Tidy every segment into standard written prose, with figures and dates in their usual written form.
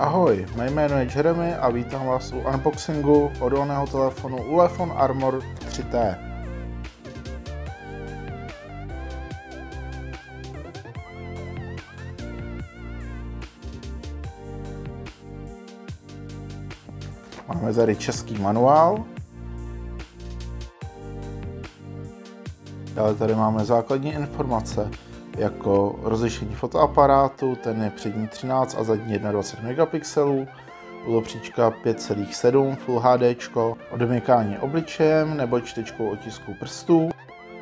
Ahoj, mé jméno je Jeremy a vítám vás u unboxingu odolného telefonu Ulefone Armor 3T. Máme tady český manuál. Dále tady máme základní informace, jako rozlišení fotoaparátu, ten je přední 13 a zadní 21 megapixelů, úlopříčka 5,7 Full HD, odemykání obličejem nebo čtečkou otisků prstů,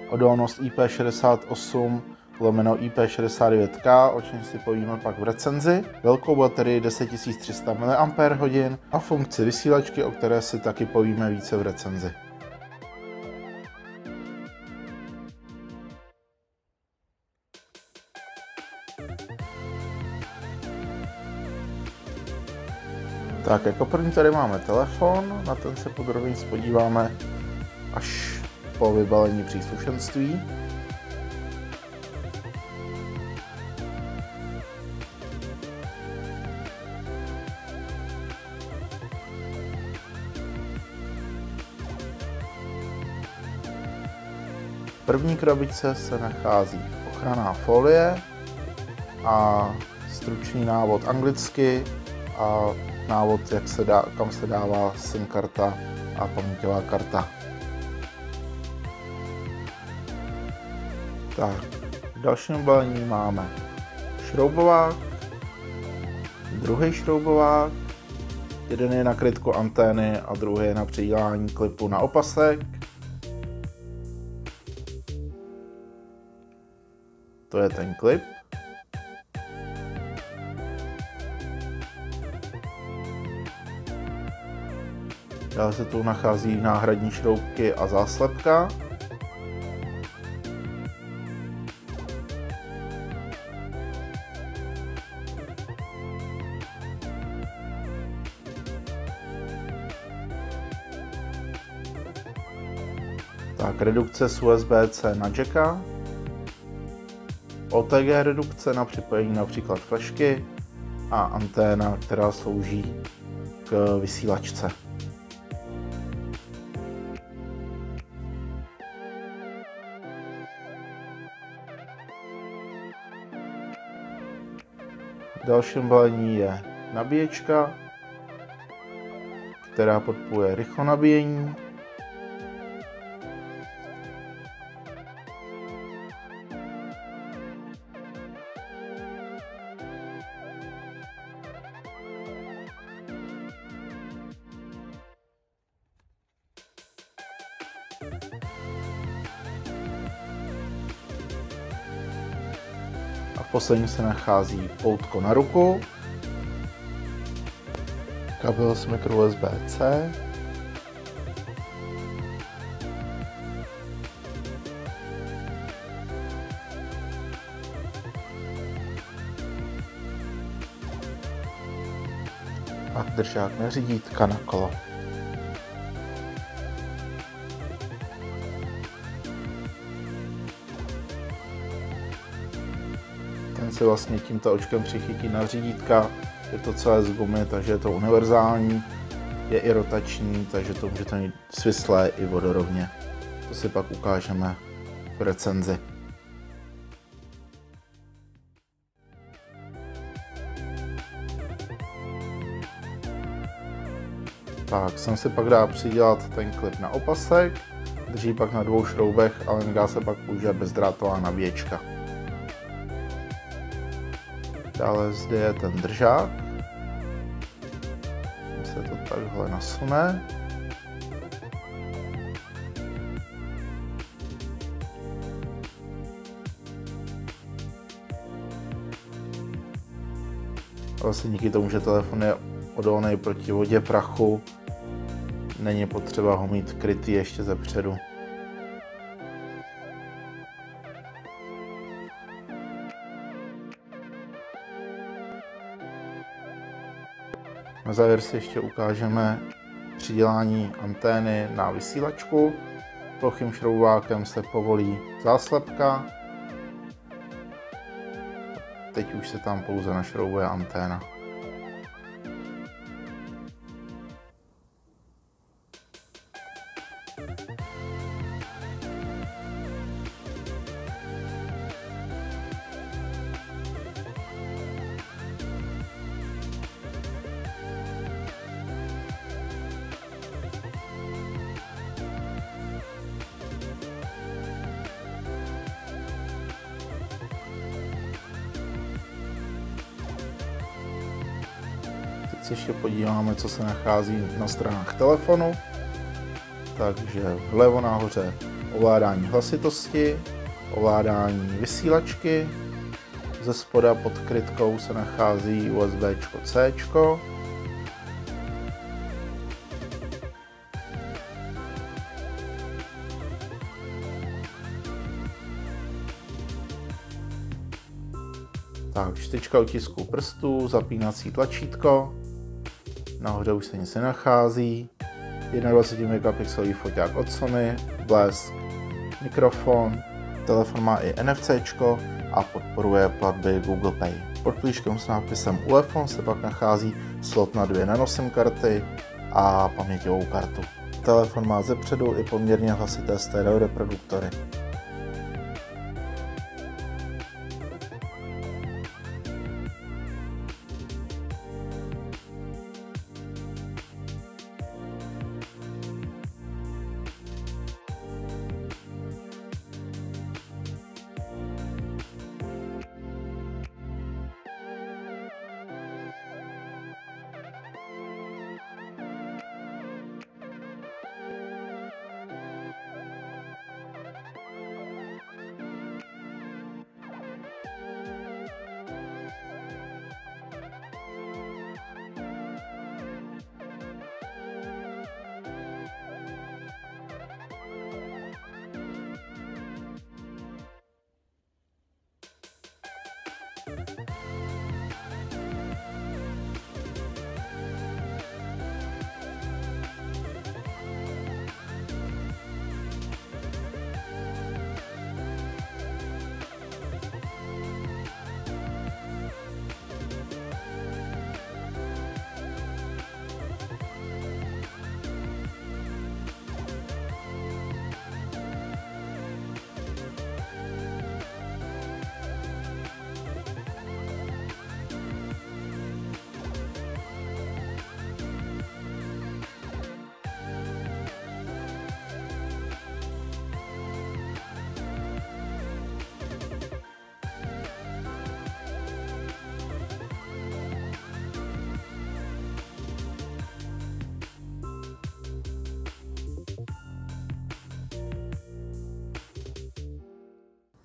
odolnost IP68/IP69K, o čem si povíme pak v recenzi, velkou baterii 10300 mAh a funkci vysílačky, o které si taky povíme více v recenzi. Tak, jako první tady máme telefon, na ten se podrobně podíváme až po vybalení příslušenství. V první krabičce se nachází ochranná folie a stručný návod anglicky a návod, kam se dává SIM karta a paměťová karta. Tak, v dalším balení máme šroubovák, druhý šroubovák, jeden je na krytku antény a druhý je na přidělání klipu na opasek. To je ten klip. Dále se tu nachází náhradní šroubky a záslepka. Tak, redukce z USB-C na jacka. OTG redukce na připojení například flashky a anténa, která slouží k vysílačce. V dalším balení je nabíječka, která podporuje rychlonabíjení. A v poslední se nachází poutko na ruku, kabel s micro USB-C, a držák na řídítka na kolo. Ten se vlastně tímto očkem přichytí na řídítka, je to celé z gumy, takže je to univerzální, je i rotační, takže to můžete mít svislé i vodorovně. To si pak ukážeme v recenzi. Tak, sem si pak dá přidělat ten klip na opasek, drží pak na dvou šroubech, ale nedá se pak používat bezdrátová nabíječka. Dále zde je ten držák, se to takhle nasune. A vlastně díky tomu, že telefon je odolný proti vodě, prachu, není potřeba ho mít krytý ještě zepředu. Na závěr si ještě ukážeme přidělání antény na vysílačku. Plochým šroubovákem se povolí záslepka. Teď už se tam pouze našroubuje anténa. se ještě podíváme, co se nachází na stranách telefonu. Takže vlevo nahoře ovládání hlasitosti, ovládání vysílačky, ze spoda pod krytkou se nachází USB-C. Tak, čtečka otisků prstů, zapínací tlačítko, nahoře už se nic nenachází, 21 megapixelový foťák od Sony, blesk, mikrofon, telefon má i NFC a podporuje platby Google Pay. Pod plíškem s nápisem UEFON se pak nachází slot na 2 nano SIM karty a paměťovou kartu. Telefon má zepředu i poměrně hlasité stereo reproduktory.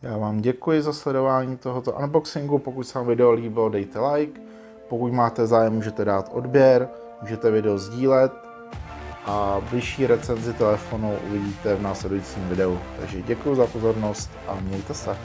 Já vám děkuji za sledování tohoto unboxingu, pokud se vám video líbilo, dejte like, pokud máte zájem, můžete dát odběr, můžete video sdílet a bližší recenzi telefonu uvidíte v následujícím videu. Takže děkuji za pozornost a mějte se.